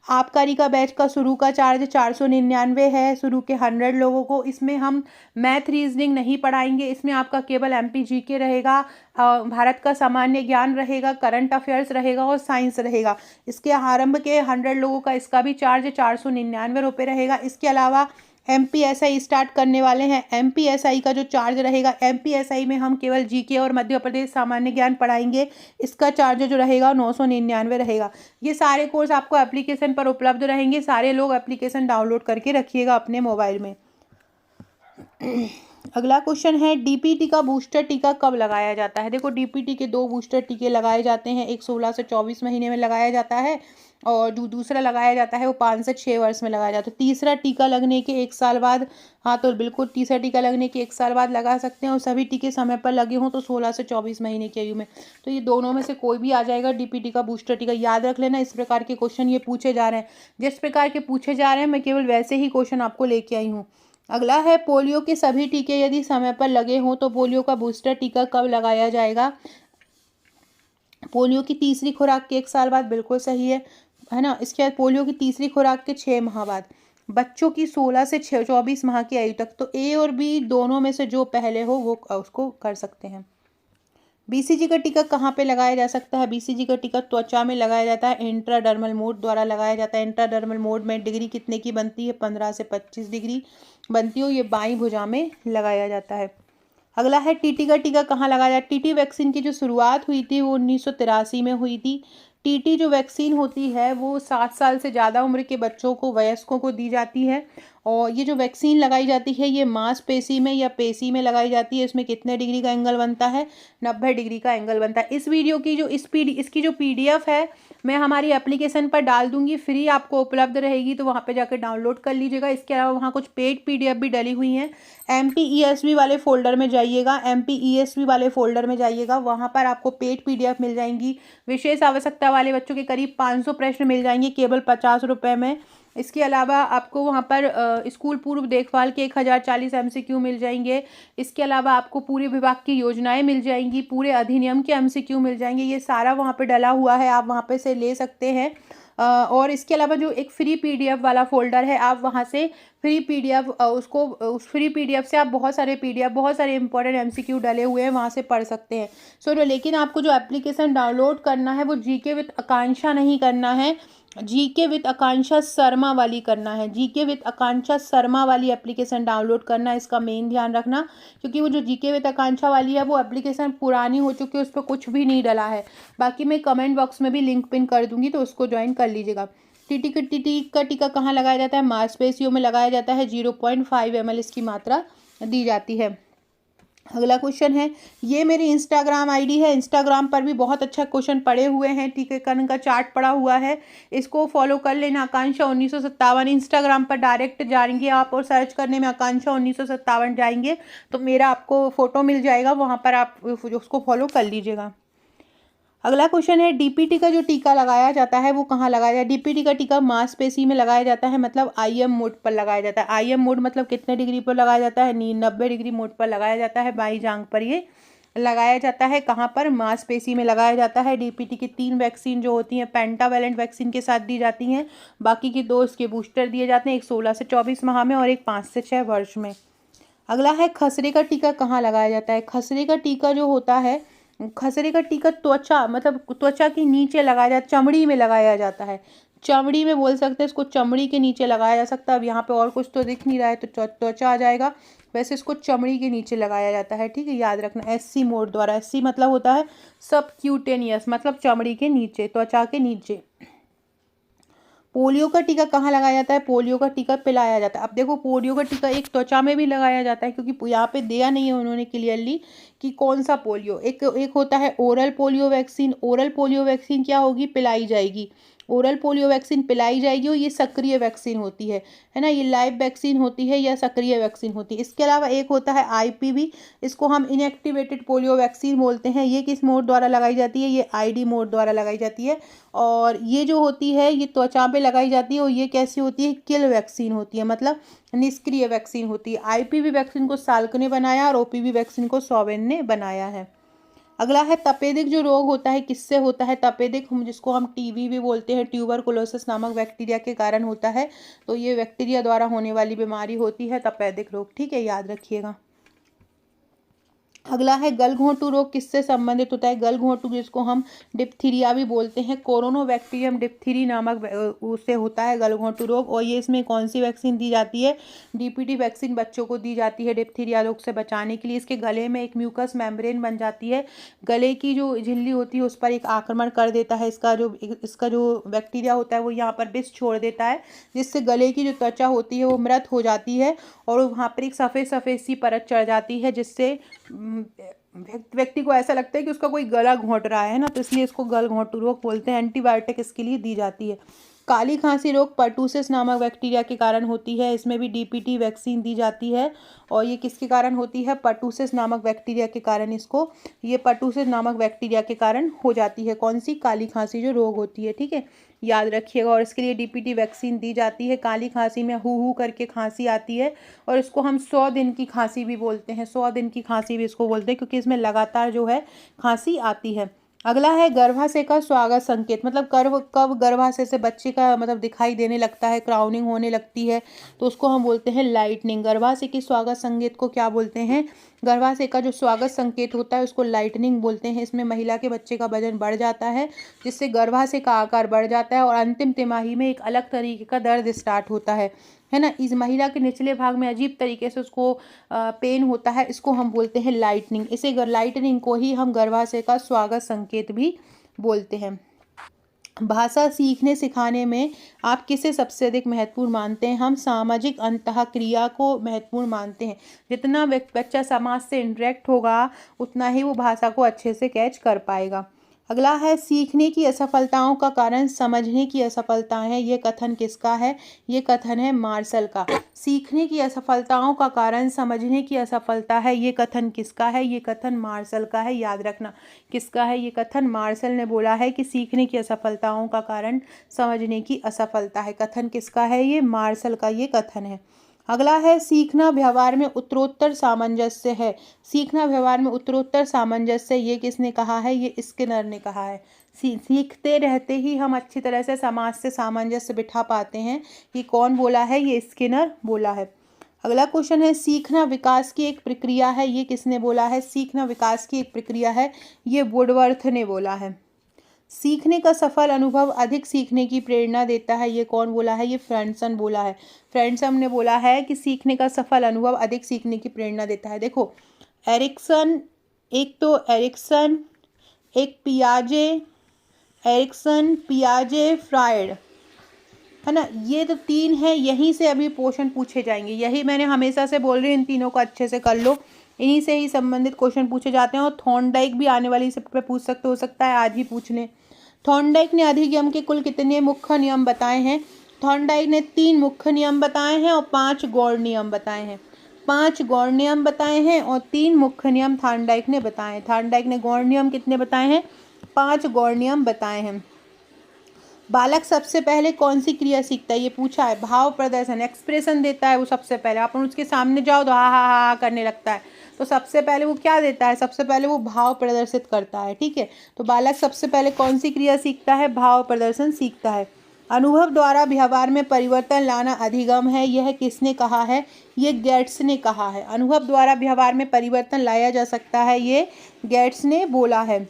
आबकारी का बैच का शुरू का चार्ज 499 है, शुरू के 100 लोगों को। इसमें हम मैथ रीजनिंग नहीं पढ़ाएंगे, इसमें आपका केवल एमपीजीके रहेगा, भारत का सामान्य ज्ञान रहेगा, करंट अफेयर्स रहेगा और साइंस रहेगा। इसके आरंभ के 100 लोगों का इसका भी चार्ज 499 रुपये रहेगा। इसके अलावा एमपीएसआई स्टार्ट करने वाले हैं। एमपीएसआई का जो चार्ज रहेगा, एमपीएसआई में हम केवल जीके और मध्य प्रदेश सामान्य ज्ञान पढ़ाएंगे, इसका चार्ज जो रहेगा 999 रहेगा। ये सारे कोर्स आपको एप्लीकेशन पर उपलब्ध रहेंगे। सारे लोग एप्लीकेशन डाउनलोड करके रखिएगा अपने मोबाइल में। अगला क्वेश्चन है, डीपीटी का बूस्टर टीका कब लगाया जाता है। देखो, डीपीटी के 2 बूस्टर टीके लगाए जाते हैं, एक 16 से 24 महीने में लगाया जाता है और जो दूसरा लगाया जाता है वो 5 से 6 वर्ष में लगाया जाता है। तीसरा टीका लगने के 1 साल बाद, हाँ तो बिल्कुल तीसरा टीका लगने के 1 साल बाद लगा सकते हैं, और सभी टीके समय पर लगे हों तो 16 से 24 महीने की आयु में। तो ये दोनों में से कोई भी आ जाएगा डीपीटी का बूस्टर टीका। याद रख लेना, इस प्रकार के क्वेश्चन ये पूछे जा रहे हैं। जिस प्रकार के पूछे जा रहे हैं मैं केवल वैसे ही क्वेश्चन आपको लेके आई हूँ। अगला है, पोलियो के सभी टीके यदि समय पर लगे हों तो पोलियो का बूस्टर टीका कब लगाया जाएगा। पोलियो की तीसरी खुराक के 1 साल बाद, बिल्कुल सही है ना। इसके बाद पोलियो की तीसरी खुराक के 6 माह बाद, बच्चों की 16 से 24 माह की आयु तक। तो ए और बी दोनों में से जो पहले हो वो उसको कर सकते हैं। बीसीजी का टीका कहाँ पे लगाया जा सकता है। बीसीजी का टीका त्वचा में लगाया जाता है, इंट्राडर्मल मोड द्वारा लगाया जाता है। इंट्राडर्मल मोड में डिग्री कितने की बनती है, 15 से 25 डिग्री बनती हो। ये बाईं भुजा में लगाया जाता है। अगला है, टीटी का टीका कहाँ लगाया जाता है। टीटी वैक्सीन की जो शुरुआत हुई थी वो 1983 में हुई थी। टीटी जो वैक्सीन होती है वो 7 साल से ज़्यादा उम्र के बच्चों को, वयस्कों को दी जाती है। और ये जो वैक्सीन लगाई जाती है ये मांसपेशी में या पेशी में लगाई जाती है। इसमें कितने डिग्री का एंगल बनता है, 90 डिग्री का एंगल बनता है। इस वीडियो की जो इसकी जो पीडीएफ है मैं हमारी एप्लीकेशन पर डाल दूंगी, फ्री आपको उपलब्ध रहेगी, तो वहाँ पे जाकर डाउनलोड कर लीजिएगा। इसके अलावा वहाँ कुछ पेड पीडीएफ भी डली हुई हैं। एमपीईएसबी वाले फोल्डर में जाइएगा, एमपीईएसबी वाले फोल्डर में जाइएगा, वहाँ पर आपको पेड पीडीएफ मिल जाएंगी। विशेष आवश्यकता वाले बच्चों के करीब 500 प्रश्न मिल जाएंगे केवल 50 रुपये में। इसके अलावा आपको वहाँ पर स्कूल पूर्व देखभाल के 1040 एमसीक्यू मिल जाएंगे। इसके अलावा आपको पूरे विभाग की योजनाएं मिल जाएंगी, पूरे अधिनियम के एमसीक्यू मिल जाएंगे। ये सारा वहाँ पे डला हुआ है, आप वहाँ पे से ले सकते हैं। और इसके अलावा जो एक फ्री पीडीएफ वाला फोल्डर है, आप वहाँ से फ्री पीडीएफ उस फ्री पीडीएफ से आप बहुत सारे इंपॉर्टेंट एमसीक्यू डले हुए हैं, वहाँ से पढ़ सकते हैं। लेकिन आपको जो एप्लीकेशन डाउनलोड करना है वो जीके विद आकांक्षा नहीं करना है, जीके विद आकांक्षा शर्मा वाली करना है। जीके विद आकांक्षा शर्मा वाली एप्लीकेशन डाउनलोड करना है, इसका मेन ध्यान रखना, क्योंकि वो जो जीके विद आकांक्षा वाली है वो एप्लीकेशन पुरानी हो चुकी है, उस पर कुछ भी नहीं डला है। बाकी मैं कमेंट बॉक्स में भी लिंक पिन कर दूंगी, तो उसको ज्वाइन कर लीजिएगा। टीटी का टीका कहाँ लगाया जाता है? मांसपेशियों में लगाया जाता है। 0.5 ml इसकी मात्रा दी जाती है। अगला क्वेश्चन है, ये मेरी इंस्टाग्राम आईडी है, इंस्टाग्राम पर भी बहुत अच्छा क्वेश्चन पड़े हुए हैं, टीकाकरण का चार्ट पड़ा हुआ है, इसको फॉलो कर लेना। आकांक्षा 1957 इंस्टाग्राम पर डायरेक्ट जाएंगे आप और सर्च करने में आकांक्षा 1957 जाएंगे तो मेरा आपको फोटो मिल जाएगा, वहाँ पर आप उसको फॉलो कर लीजिएगा। अगला क्वेश्चन है, डीपीटी का जो टीका लगाया जाता है वो कहाँ लगाया जाता है? डीपीटी का टीका मांसपेशी में लगाया जाता है, मतलब आईएम मोड पर लगाया जाता है। आईएम मोड मतलब कितने डिग्री पर लगाया जाता है? 90 डिग्री मोड पर लगाया जाता है। बाई जांघ पर ये लगाया जाता है। कहाँ पर? मांसपेशी में लगाया जाता है। डीपीटी की 3 वैक्सीन जो होती हैं पेंटावेलेंट वैक्सीन के साथ दी जाती हैं, बाकी की 2 इसके बूस्टर दिए जाते हैं, एक 16 से 24 माह में और एक 5 से 6 वर्ष में। अगला है, खसरे का टीका कहाँ लगाया जाता है? खसरे का टीका जो होता है, खसरे का टीका त्वचा मतलब त्वचा के नीचे लगाया जाता, चमड़ी में लगाया जाता है। चमड़ी में बोल सकते हैं इसको, चमड़ी के नीचे लगाया जा सकता है। अब यहाँ पे और कुछ तो दिख नहीं रहा है तो त्वचा आ जाएगा, वैसे इसको चमड़ी के नीचे लगाया जाता है। ठीक है, याद रखना। एससी मोड द्वारा, एससी मतलब होता है सबक्यूटेनियस, मतलब चमड़ी के नीचे, त्वचा के नीचे। पोलियो का टीका कहाँ लगाया जाता है? पोलियो का टीका पिलाया जाता है। अब देखो, पोलियो का टीका एक त्वचा में भी लगाया जाता है, क्योंकि यहाँ पे दिया नहीं है उन्होंने क्लियरली कि कौन सा पोलियो। एक होता है oral polio vaccine. Oral polio vaccine क्या होगी? पिलाई जाएगी। ओरल पोलियो वैक्सीन पिलाई जाएगी और ये सक्रिय वैक्सीन होती है ना, ये लाइव वैक्सीन होती है या सक्रिय वैक्सीन होती है। इसके अलावा एक होता है आईपीवी, इसको हम इनएक्टिवेटेड पोलियो वैक्सीन बोलते हैं। ये किस मोड द्वारा लगाई जाती है? ये आईडी मोड द्वारा लगाई जाती है। और ये जो होती है ये त्वचा पे लगाई जाती है और ये कैसी होती है? किल वैक्सीन होती है, मतलब निष्क्रिय वैक्सीन होती है। आईपीवी वैक्सीन को साल्क ने बनाया और ओपीवी वैक्सीन को सॉवेन ने बनाया है। अगला है, तपेदिक जो रोग होता है किससे होता है? तपेदिक जिसको हम टीबी भी बोलते हैं, ट्यूबरकुलोसिस नामक बैक्टीरिया के कारण होता है। तो ये बैक्टीरिया द्वारा होने वाली बीमारी होती है तपेदिक रोग। ठीक है, याद रखिएगा। अगला है, गलघोंटू रोग किससे संबंधित होता है? गलघोंटू जिसको हम डिप्थीरिया भी बोलते हैं, कोरोनाबैक्टीरियम डिप्थीरी नामक उससे होता है गलघोंटू रोग। और ये इसमें कौन सी वैक्सीन दी जाती है? डीपीटी वैक्सीन बच्चों को दी जाती है डिप्थीरिया रोग से बचाने के लिए। इसके गले में एक म्यूकस मेम्ब्रेन बन जाती है, गले की जो झिल्ली होती है उस पर एक आक्रमण कर देता है। इसका जो बैक्टीरिया होता है वो यहाँ पर विष छोड़ देता है, जिससे गले की जो त्वचा होती है वो मृत हो जाती है और वहाँ पर एक सफ़ेद सफ़ेद सी परत चढ़ जाती है, जिससे व्यक्ति को ऐसा लगता है कि उसका कोई गला घोंट रहा है ना, तो इसलिए इसको गलघोंटू रोग बोलते हैं। एंटीबायोटिक इसके लिए दी जाती है। काली खांसी रोग पर्टूसिस नामक बैक्टीरिया के कारण होती है, इसमें भी डीपीटी वैक्सीन दी जाती है। और ये किसके कारण होती है? पर्टूसिस नामक बैक्टीरिया के कारण इसको, ये पर्टूसिस नामक बैक्टीरिया के कारण हो जाती है। कौन सी? काली खांसी जो रोग होती है। ठीक है, याद रखिएगा। और इसके लिए डीपीटी वैक्सीन दी जाती है। काली खांसी में हू करके खांसी आती है और इसको हम 100 दिन की खांसी भी बोलते हैं, 100 दिन की खांसी भी इसको बोलते हैं, क्योंकि इसमें लगातार जो है खांसी आती है। अगला है, गर्भाशय का स्वागत संकेत, मतलब कब गर्भाशय से बच्चे का मतलब दिखाई देने लगता है, क्राउनिंग होने लगती है, तो उसको हम बोलते हैं लाइटनिंग। गर्भाशय की स्वागत संकेत को क्या बोलते हैं? गर्भाशय का जो स्वागत संकेत होता है उसको लाइटनिंग बोलते हैं। इसमें महिला के बच्चे का वजन बढ़ जाता है, जिससे गर्भाशय का आकार बढ़ जाता है और अंतिम तिमाही में एक अलग तरीके का दर्द स्टार्ट होता है ना। इस महिला के निचले भाग में अजीब तरीके से उसको पेन होता है, इसको हम बोलते हैं लाइटनिंग। इसे लाइटनिंग को ही हम गर्भाशय का स्वागत संकेत भी बोलते हैं। भाषा सीखने सिखाने में आप किसे सबसे अधिक महत्वपूर्ण मानते हैं? हम सामाजिक अंतःक्रिया को महत्वपूर्ण मानते हैं। जितना बच्चा समाज से इंटरेक्ट होगा उतना ही वो भाषा को अच्छे से कैच कर पाएगा। अगला है, सीखने की असफलताओं का कारण समझने की असफलताएं हैं, ये कथन किसका है? ये कथन है मार्शल का। सीखने की असफलताओं का कारण समझने की असफलता है, ये कथन किसका है? ये कथन मार्शल का है। याद रखना किसका है ये कथन? मार्शल ने बोला है कि सीखने की असफलताओं का कारण समझने की असफलता है। कथन किसका है? ये मार्शल का ये कथन है। अगला है, सीखना व्यवहार में उत्तरोत्तर सामंजस्य है। सीखना व्यवहार में उत्तरोत्तर सामंजस्य, ये किसने कहा है? ये स्किनर ने कहा है। सीखते रहते ही हम अच्छी तरह से समाज से सामंजस्य बिठा पाते हैं, ये कौन बोला है? ये स्किनर बोला है। अगला क्वेश्चन है, सीखना विकास की एक प्रक्रिया है, ये किसने बोला है? सीखना विकास की एक प्रक्रिया है, ये वुडवर्थ ने बोला है। सीखने का सफल अनुभव अधिक सीखने की प्रेरणा देता है, ये कौन बोला है? ये फ्रेंडसन बोला है। फ्रेंडसन ने बोला है कि सीखने का सफल अनुभव अधिक सीखने की प्रेरणा देता है। देखो, एरिक्सन, एक पियाजे, फ्रायड, है ना। ये तो 3 है, यहीं से अभी क्वेश्चन पूछे जाएंगे, यही मैंने हमेशा से बोल रही हूँ, इन तीनों को अच्छे से कर लो, इन्हीं से ही संबंधित क्वेश्चन पूछे जाते हैं। और थॉर्नडाइक भी आने वाली सब पे पूछ सकते, हो सकता है आज ही पूछ लें। थॉर्नडाइक ने अधिगम के कुल कितने मुख्य नियम बताए हैं? थॉर्नडाइक ने 3 मुख्य नियम बताए हैं और 5 गौण नियम बताए हैं। 5 गौण नियम बताए हैं और 3 मुख्य नियम थॉर्नडाइक ने बताए हैं। थॉर्नडाइक ने गौण नियम कितने बताए हैं? 5 गौण नियम बताए हैं। बालक सबसे पहले कौन सी क्रिया सीखता है? ये पूछा है। भाव प्रदर्शन, एक्सप्रेशन देता है वो सबसे पहले। आप उसके सामने जाओ तो हा हा हा करने लगता है, तो सबसे पहले वो क्या देता है? सबसे पहले वो भाव प्रदर्शित करता है। ठीक है, तो बालक सबसे पहले कौन सी क्रिया सीखता है? भाव प्रदर्शन सीखता है। अनुभव द्वारा व्यवहार में परिवर्तन लाना अधिगम है, यह किसने कहा है? ये गेट्स ने कहा है। अनुभव द्वारा व्यवहार में परिवर्तन लाया जा सकता है, ये गेट्स ने बोला है।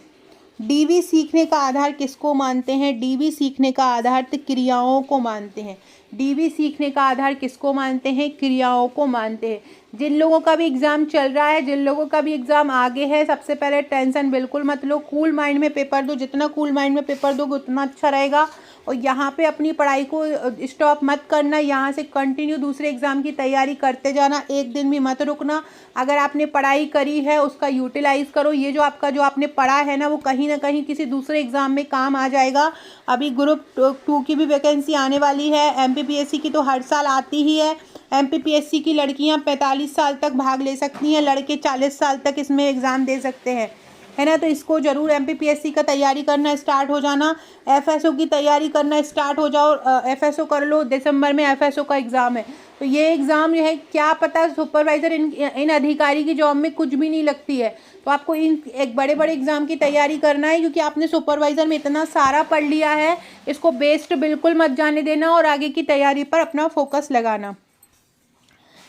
डीवी सीखने का आधार किसको मानते हैं? डीवी सीखने का आधार तो क्रियाओं को मानते हैं। डीवी सीखने का आधार किसको मानते हैं? क्रियाओं को मानते हैं। जिन लोगों का भी एग्ज़ाम चल रहा है, जिन लोगों का भी एग्ज़ाम आगे है, सबसे पहले टेंशन बिल्कुल मत लो, कूल माइंड में पेपर दो। जितना कूल माइंड में पेपर दोगे उतना अच्छा रहेगा। और यहाँ पे अपनी पढ़ाई को स्टॉप मत करना, यहाँ से कंटिन्यू दूसरे एग्ज़ाम की तैयारी करते जाना, एक दिन भी मत रुकना। अगर आपने पढ़ाई करी है उसका यूटिलाइज़ करो। ये जो आपने पढ़ा है ना, वो कहीं ना कहीं किसी दूसरे एग्ज़ाम में काम आ जाएगा। अभी ग्रुप 2 की भी वैकेंसी आने वाली है, MPPSC की तो हर साल आती ही है। MPPSC की लड़कियां 45 साल तक भाग ले सकती हैं, लड़के 40 साल तक इसमें एग्ज़ाम दे सकते हैं, है ना। तो इसको ज़रूर MPPSC का तैयारी करना स्टार्ट हो जाना, FSO की तैयारी करना स्टार्ट हो जाओ। FSO कर लो, दिसंबर में FSO का एग्ज़ाम है। तो ये एग्ज़ाम जो है, क्या पता सुपरवाइज़र इन अधिकारी की जॉब में कुछ भी नहीं लगती है, तो आपको इन एक बड़े बड़े एग्ज़ाम की तैयारी करना है, क्योंकि आपने सुपरवाइज़र में इतना सारा पढ़ लिया है। इसको वेस्ट बिल्कुल मत जाने देना और आगे की तैयारी पर अपना फोकस लगाना।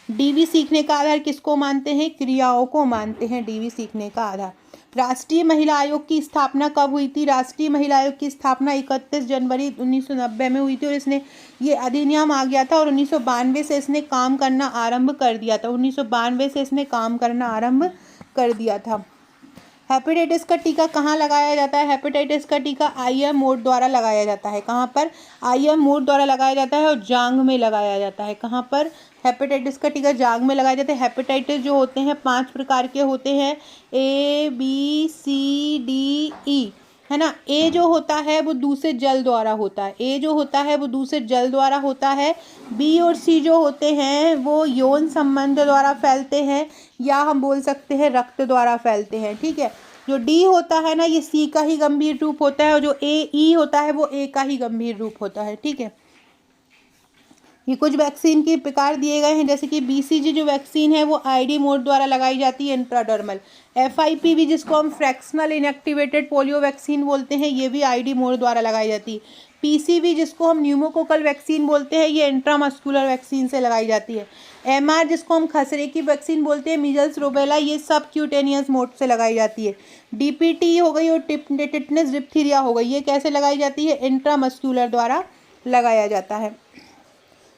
डीवी सीखने का आधार किसको मानते हैं? क्रियाओं को मानते हैं डीवी सीखने का आधार। राष्ट्रीय महिला आयोग की स्थापना कब हुई थी? राष्ट्रीय महिला आयोग की स्थापना 31 जनवरी 1990 में हुई थी, और ये अधिनियम आ गया था और 1992 से इसने काम करना आरंभ कर दिया था। 1992 से इसने काम करना आरंभ कर दिया था। हेपेटाइटिस का टीका कहाँ लगाया जाता है? हेपेटाइटिस का टीका IM मोड द्वारा लगाया जाता है। कहाँ पर? IM मोड द्वारा लगाया जाता है और जांघ में लगाया जाता है। कहाँ पर? हेपेटाइटिस का टीका जांघ में लगाया जाता है। हेपेटाइटिस जो होते हैं 5 प्रकार के होते हैं, ABCDE, है ना। ए जो होता है वो दूषित जल द्वारा होता है, ए जो होता है वो दूषित जल द्वारा होता है। बी और सी जो होते हैं वो यौन संबंध द्वारा फैलते हैं, या हम बोल सकते हैं रक्त द्वारा फैलते हैं। ठीक है, जो डी होता है ना, ये सी का ही गंभीर रूप होता है, और जो ई होता है वो ए का ही गंभीर रूप होता है। ठीक है, ये कुछ वैक्सीन के प्रकार दिए गए हैं, जैसे कि BCG जो वैक्सीन है वो ID मोड द्वारा लगाई जाती है, इंट्राडर्मल। FIPV जिसको हम फ्रैक्शनल इनएक्टिवेटेड पोलियो वैक्सीन बोलते हैं, ये भी ID मोड द्वारा लगाई जाती है। PCV जिसको हम न्यूमोकोकल वैक्सीन बोलते हैं, ये इंट्रामस्कुलर वैक्सीन से लगाई जाती है। MR जिसको हम खसरे की वैक्सीन बोलते हैं, मीजल्स रूबेला, ये सब क्यूटेनियस मोड से लगाई जाती है। DPT हो गई और टिटनेस डिप्थीरिया हो गई, ये कैसे लगाई जाती है? इंट्रामस्कुलर द्वारा लगाया जाता है।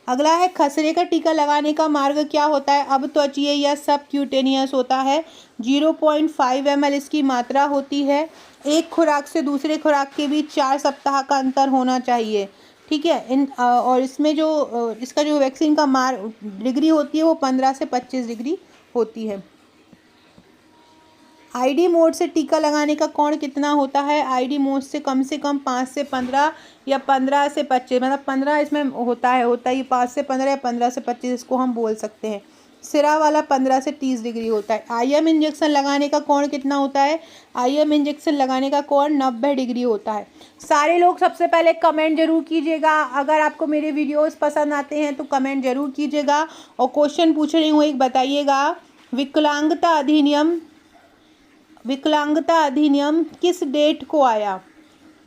अगला है खसरे का टीका लगाने का मार्ग क्या होता है? अब त्वचीय या सब क्यूटेनियस होता है। 0.5 ml इसकी मात्रा होती है। एक खुराक से दूसरे खुराक के बीच 4 सप्ताह का अंतर होना चाहिए। ठीक है, और इसमें जो इसका जो वैक्सीन का डिग्री होती है वो 15 से 25 डिग्री होती है। ID मोड से टीका लगाने का कोण कितना होता है? ID मोड से कम 5 से 15 या 15 से 25, मतलब 15 इसमें होता है ये 5 से 15 या 15 से 25 इसको हम बोल सकते हैं। सिरा वाला 15 से 30 डिग्री होता है। IM इंजेक्शन लगाने का कोण कितना होता है? IM इंजेक्शन लगाने का कोण 90 डिग्री होता है। सारे लोग सबसे पहले कमेंट जरूर कीजिएगा, अगर आपको मेरे वीडियोस पसंद आते हैं तो कमेंट जरूर कीजिएगा। और क्वेश्चन पूछ रही हूँ, एक बताइएगा, विकलांगता अधिनियम किस डेट को आया?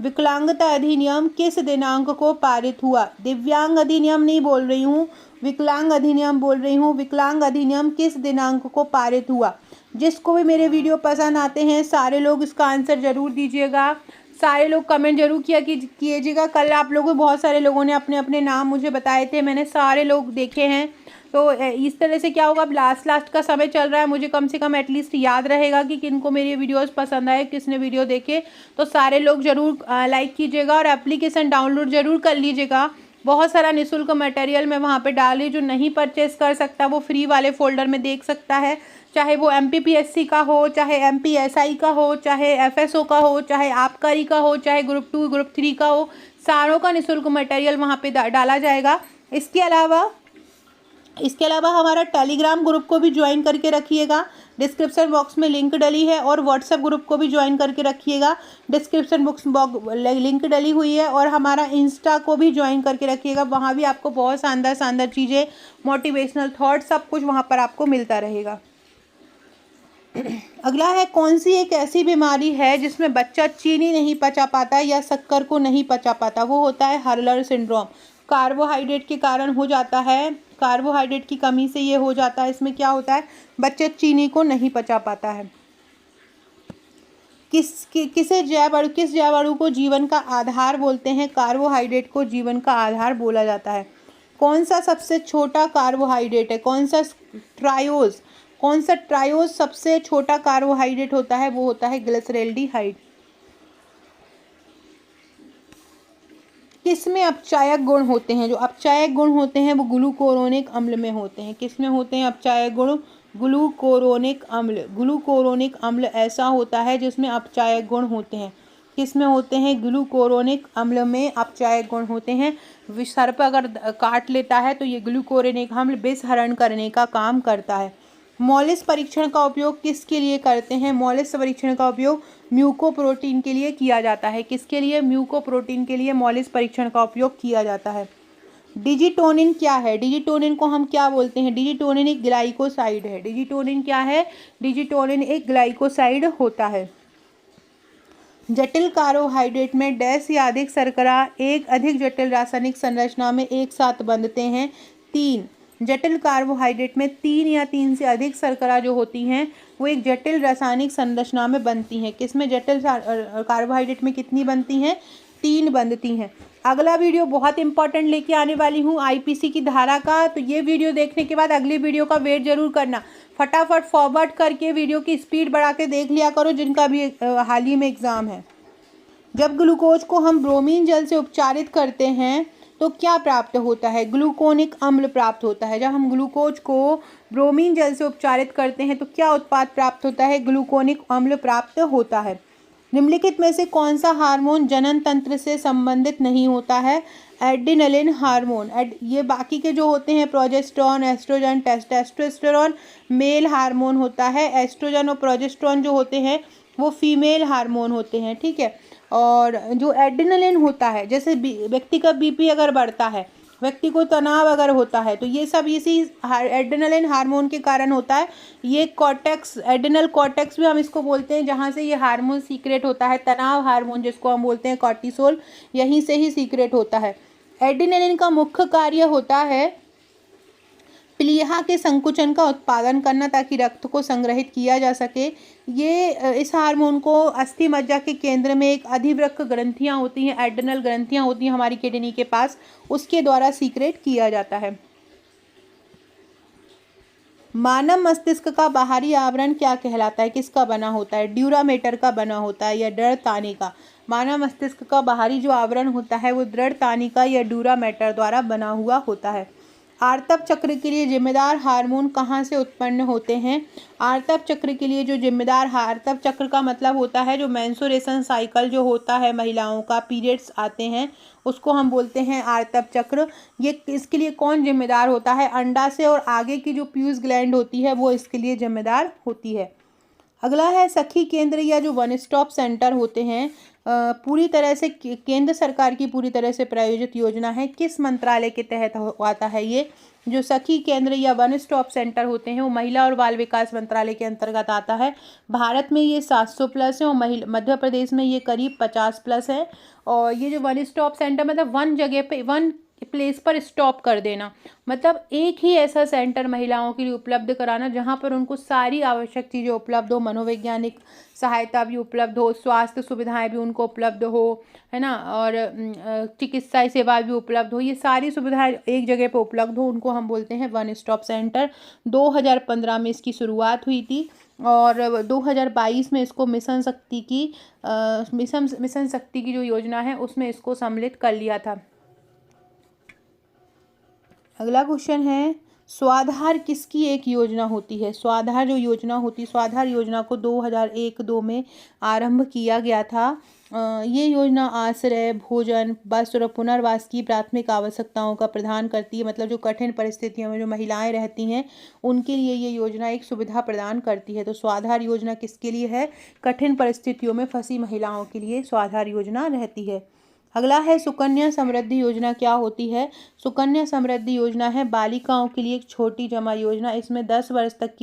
विकलांगता अधिनियम किस दिनांक को पारित हुआ? दिव्यांग अधिनियम नहीं बोल रही हूँ, विकलांग अधिनियम बोल रही हूँ। विकलांग अधिनियम किस दिनांक को पारित हुआ? जिसको भी मेरे वीडियो पसंद आते हैं सारे लोग इसका आंसर ज़रूर दीजिएगा, सारे लोग कमेंट जरूर कीजिएगा। कल आप लोगों बहुत सारे लोगों ने अपने अपने नाम मुझे बताए थे, मैंने सारे लोग देखे हैं। तो इस तरह से क्या होगा, अब लास्ट का समय चल रहा है, मुझे कम से कम एटलीस्ट याद रहेगा कि किनको मेरी वीडियोस पसंद आए, किसने वीडियो देखे। तो सारे लोग ज़रूर लाइक कीजिएगा और एप्लीकेशन डाउनलोड ज़रूर कर लीजिएगा। बहुत सारा निःशुल्क मटेरियल मैं वहाँ पे डाल रही हूँ। जो नहीं परचेस कर सकता वो फ्री वाले फोल्डर में देख सकता है, चाहे वो MPPSC का हो, चाहे MPSI का हो, चाहे FSO का हो, चाहे आबकारी का हो, चाहे ग्रुप 2 ग्रुप 3 का हो, सारों का निःशुल्क मटेरियल वहाँ पे डाला जाएगा। इसके अलावा हमारा टेलीग्राम ग्रुप को भी ज्वाइन करके रखिएगा, डिस्क्रिप्शन बॉक्स में लिंक डली है, और व्हाट्सएप ग्रुप को भी ज्वाइन करके रखिएगा, डिस्क्रिप्शन बॉक्स लिंक डली हुई है, और हमारा इंस्टा को भी ज्वाइन करके रखिएगा। वहाँ भी आपको बहुत शानदार शानदार चीज़ें, मोटिवेशनल थॉट, सब कुछ वहाँ पर आपको मिलता रहेगा। अगला है, कौन सी एक ऐसी बीमारी है जिसमें बच्चा चीनी नहीं पचा पाता या शक्कर को नहीं पचा पाता? वो होता है हर्लर सिंड्रोम। कार्बोहाइड्रेट के कारण हो जाता है, कार्बोहाइड्रेट की कमी से ये हो जाता है। इसमें क्या होता है, बच्चा चीनी को नहीं पचा पाता है। किस जैव अणु को जीवन का आधार बोलते हैं? कार्बोहाइड्रेट को जीवन का आधार बोला जाता है। कौन सा सबसे छोटा कार्बोहाइड्रेट है? कौन सा ट्रायोज सबसे छोटा कार्बोहाइड्रेट होता है? वो होता है ग्लिसरैल्डिहाइड। किसमें अपचायक गुण होते हैं? जो अपचायक गुण होते हैं वो ग्लूकोरोनिक अम्ल में होते हैं। किसमें होते हैं अपचायक गुण? ग्लूकोरोनिक अम्ल। ग्लूकोरोनिक अम्ल ऐसा होता है जिसमें अपचायक गुण होते हैं। किसमें होते हैं? ग्लूकोरोनिक अम्ल में अपचायक गुण होते हैं। सर्प अगर काट लेता है तो ये ग्लूकोरोनिक अम्ल विष हरण करने का काम करता है। मॉलिस परीक्षण का उपयोग किसके लिए करते हैं? मॉलिस परीक्षण का उपयोग म्यूकोप्रोटीन के लिए किया जाता है। किसके लिए? म्यूकोप्रोटीन के लिए मॉलिस परीक्षण का उपयोग किया जाता है। डिजिटोनिन क्या है? डिजिटोनिन को हम क्या बोलते हैं? डिजिटोनिन एक ग्लाइकोसाइड है। डिजिटोनिन क्या है? डिजिटोनिन एक ग्लाइकोसाइड होता है। जटिल कार्बोहाइड्रेट में डैश या अधिक शर्करा एक अधिक जटिल रासायनिक संरचना में एक साथ बंधते हैं। 3 जटिल कार्बोहाइड्रेट में 3 या 3 से अधिक शर्करा जो होती हैं वो एक जटिल रासायनिक संरचना में बनती हैं। किसमें जटिल कार्बोहाइड्रेट में कितनी बनती हैं? 3 बनती हैं। अगला वीडियो बहुत इंपॉर्टेंट लेके आने वाली हूँ IPC की धारा का, तो ये वीडियो देखने के बाद अगली वीडियो का वेट जरूर करना। फटाफट फॉरवर्ड करके वीडियो की स्पीड बढ़ा के देख लिया करो, जिनका भी हाल ही में एग्ज़ाम है। जब ग्लूकोज को हम ब्रोमीन जल से उपचारित करते हैं तो क्या प्राप्त होता है? ग्लूकोनिक अम्ल प्राप्त होता है। जब हम ग्लूकोज को ब्रोमीन जल से उपचारित करते हैं तो क्या उत्पाद प्राप्त होता है? ग्लूकोनिक अम्ल प्राप्त होता है। निम्नलिखित में से कौन सा हार्मोन जनन तंत्र से संबंधित नहीं होता है? Adrenaline hormone. ये बाकी के जो होते हैं progesterone, estrogen, testosterone male hormone होता है। एस्ट्रोजन और प्रोजेस्टेरॉन जो होते हैं वो फीमेल हार्मोन होते हैं, ठीक है। और जो एड्रेनलिन होता है, जैसे व्यक्ति का BP अगर बढ़ता है, व्यक्ति को तनाव अगर होता है, तो ये सब इसी एड्रेनलिन हार्मोन के कारण होता है। ये कॉर्टेक्स, एड्रेनल कॉर्टेक्स भी हम इसको बोलते हैं, जहाँ से ये हार्मोन सीक्रेट होता है। तनाव हार्मोन जिसको हम बोलते हैं कॉर्टिसोल, यहीं से ही सीक्रेट होता है। एड्रेनलिन का मुख्य कार्य होता है प्लीहा के संकुचन का उत्पादन करना, ताकि रक्त को संग्रहित किया जा सके। ये इस हार्मोन को अस्थि मज्जा के केंद्र में एक अधिवृक्क ग्रंथियां होती हैं, एड्रेनल ग्रंथियां होती हैं हमारी किडनी के पास, उसके द्वारा सीक्रेट किया जाता है। मानव मस्तिष्क का बाहरी आवरण क्या कहलाता है? किसका बना होता है? ड्यूरामेटर का बना होता है या दृढ़ तानी का? मानव मस्तिष्क का बाहरी जो आवरण होता है वो दृढ़ तानी का या ड्यूरामेटर द्वारा बना हुआ होता है। आर्तव चक्र के लिए जिम्मेदार हार्मोन कहाँ से उत्पन्न होते हैं? आर्तव चक्र के लिए जो जिम्मेदार, आर्तव चक्र का मतलब होता है जो मेंस्ट्रुएशन साइकिल जो होता है महिलाओं का, पीरियड्स आते हैं, उसको हम बोलते हैं आर्तव चक्र। ये इसके लिए कौन जिम्मेदार होता है? अंडाशय और आगे की जो प्यूस ग्लैंड होती है वो इसके लिए जिम्मेदार होती है। अगला है सखी केंद्र या जो वन स्टॉप सेंटर होते हैं, पूरी तरह से केंद्र सरकार की पूरी तरह से प्रायोजित योजना है। किस मंत्रालय के तहत आता है? ये जो सखी केंद्र या वन स्टॉप सेंटर होते हैं वो महिला और बाल विकास मंत्रालय के अंतर्गत आता है। भारत में ये 700+ है और मध्य प्रदेश में ये करीब 50+ है। और ये जो वन स्टॉप सेंटर मतलब वन जगह पे, वन प्लेस पर स्टॉप कर देना, मतलब एक ही ऐसा सेंटर महिलाओं के लिए उपलब्ध कराना जहां पर उनको सारी आवश्यक चीज़ें उपलब्ध हो, मनोवैज्ञानिक सहायता भी उपलब्ध हो, स्वास्थ्य सुविधाएं भी उनको उपलब्ध हो, है ना, और चिकित्सा सेवा भी उपलब्ध हो। ये सारी सुविधाएं एक जगह पर उपलब्ध हो, उनको हम बोलते हैं वन स्टॉप सेंटर। 2015 में इसकी शुरुआत हुई थी और 2022 में इसको मिशन शक्ति की जो योजना है उसमें इसको सम्मिलित कर लिया था। अगला क्वेश्चन है, स्वाधार किसकी एक योजना होती है? स्वाधार जो योजना होती है, स्वाधार योजना को 2001-2 में आरंभ किया गया था। ये योजना आश्रय, भोजन, वस्त्र और पुनर्वास की प्राथमिक आवश्यकताओं का प्रदान करती है। मतलब जो कठिन परिस्थितियों में जो महिलाएं रहती हैं उनके लिए ये योजना एक सुविधा प्रदान करती है। तो स्वाधार योजना किसके लिए है? कठिन परिस्थितियों में फंसी महिलाओं के लिए स्वाधार योजना रहती है। अगला है, सुकन्या समृद्धि योजना क्या होती है? सुकन्या समृद्धि योजना है बालिकाओं के लिए एक छोटी जमा योजना। इसमें 10 वर्ष तक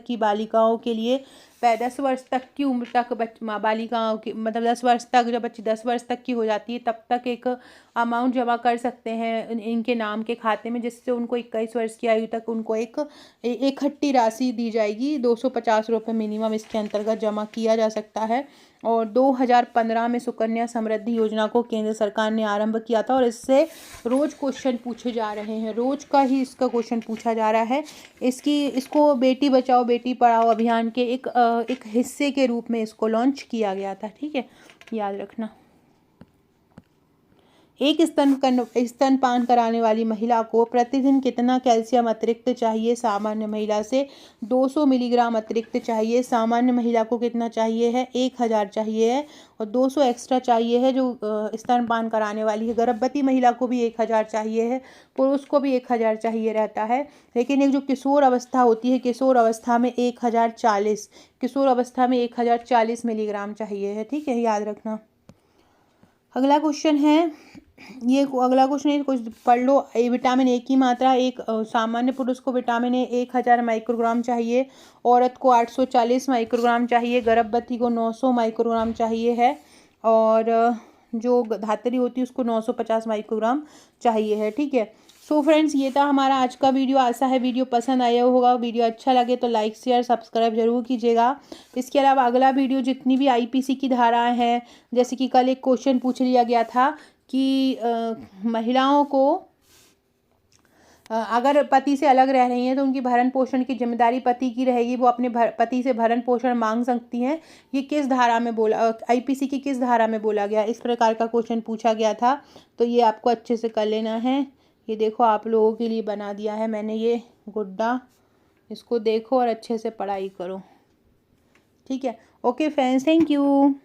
की बालिकाओं के लिए 10 वर्ष तक की उम्र तक बालिकाओं की, मतलब 10 वर्ष तक, जब बच्ची 10 वर्ष तक की हो जाती है तब तक एक अमाउंट जमा कर सकते हैं इनके नाम के खाते में, जिससे उनको 21 वर्ष की आयु तक उनको एक इकट्ठी राशि दी जाएगी। 250 रुपये मिनिमम इसके अंतर्गत जमा किया जा सकता है। और 2015 में सुकन्या समृद्धि योजना को केंद्र सरकार ने आरंभ किया था और इससे रोज क्वेश्चन पूछे जा रहे हैं, रोज का ही इसका क्वेश्चन पूछा जा रहा है। इसको बेटी बचाओ बेटी पढ़ाओ अभियान के एक हिस्से के रूप में इसको लॉन्च किया गया था। ठीक है, याद रखना। एक स्तनपान कराने वाली महिला को प्रतिदिन कितना कैल्शियम अतिरिक्त चाहिए? सामान्य महिला से 200 मिलीग्राम अतिरिक्त चाहिए। सामान्य महिला को कितना चाहिए है? 1000 चाहिए है, और 200 एक्स्ट्रा चाहिए है जो स्तनपान कराने वाली है। गर्भवती महिला को भी 1000 चाहिए है, पुरुष को भी 1000 चाहिए रहता है। लेकिन एक जो किशोर अवस्था होती है, किशोर अवस्था में 1040 मिलीग्राम चाहिए है। ठीक है, याद रखना। अगला क्वेश्चन है, कुछ पढ़ लो। विटामिन ए की मात्रा, एक सामान्य पुरुष को विटामिन ए 1000 माइक्रोग्राम चाहिए, औरत को 840 माइक्रोग्राम चाहिए, गर्भवती को 900 माइक्रोग्राम चाहिए है, और जो धात्री होती है उसको 950 माइक्रोग्राम चाहिए है। ठीक है, सो फ्रेंड्स, ये था हमारा आज का वीडियो। आशा है वीडियो पसंद आया होगा। वीडियो अच्छा लगे तो लाइक शेयर सब्सक्राइब जरूर कीजिएगा। इसके अलावा अगला वीडियो जितनी भी आईपीसी की धाराएं हैं, जैसे कि कल एक क्वेश्चन पूछ लिया गया था कि महिलाओं को अगर पति से अलग रह रही हैं तो उनकी भरण पोषण की जिम्मेदारी पति की रहेगी, वो अपने पति से भरण पोषण मांग सकती हैं। ये किस धारा में बोला, आईपीसी की किस धारा में बोला गया? इस प्रकार का क्वेश्चन पूछा गया था। तो ये आपको अच्छे से कर लेना है। ये देखो, आप लोगों के लिए बना दिया है मैंने ये गुड्डा, इसको देखो और अच्छे से पढ़ाई करो। ठीक है, ओके फ्रेंड्स, थैंक यू।